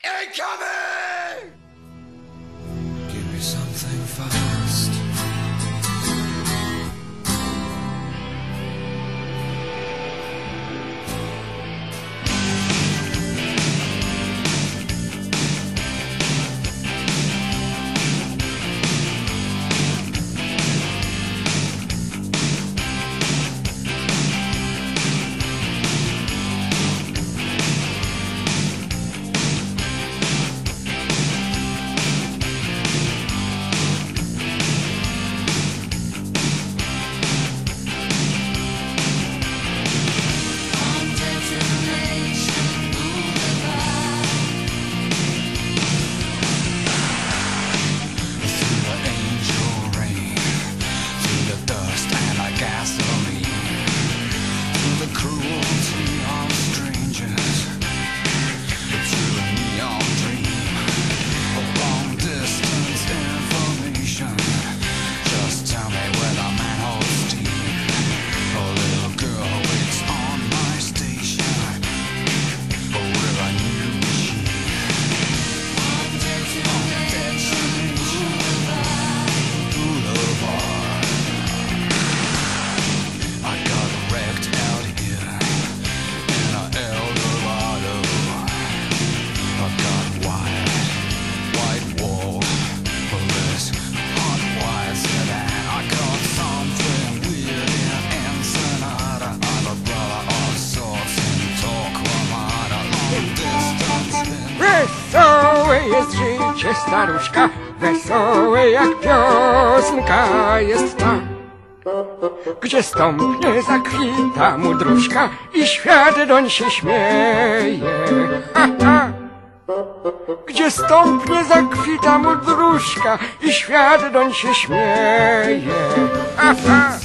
Incoming! Give me something fast. Wesołe jest życie staruszka, wesołe jak piosenka jest ta. Gdzie stąpnie, zakwita mu dróżka i świat doń się śmieje. Ha, ha. Gdzie stąpnie, zakwita mu dróżka i świat doń się śmieje. Ha, ha.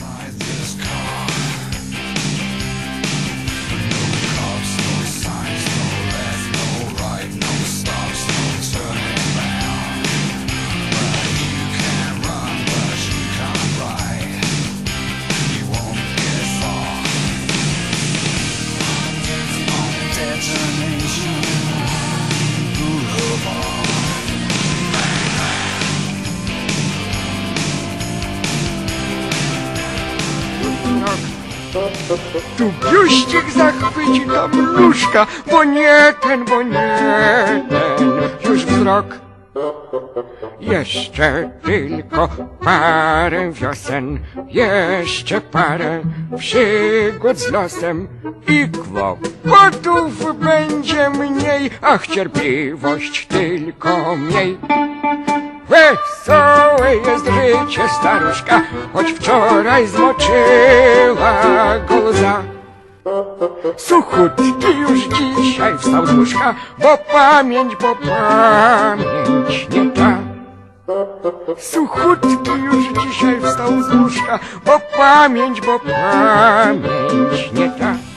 Tu biuścik zachwyci tam nóżka, bo nie ten, już wzrok. Jeszcze tylko parę wiosen, jeszcze parę przygód z losem i kłopotów będzie mniej, ach cierpliwość tylko miej. Wesołe jest życie staruszka, choć wczoraj zmoczyła go łza. Suchutki już dzisiaj wstał z łóżka, bo pamięć nie ta. Suchutki już dzisiaj wstał z łóżka, bo pamięć nie ta.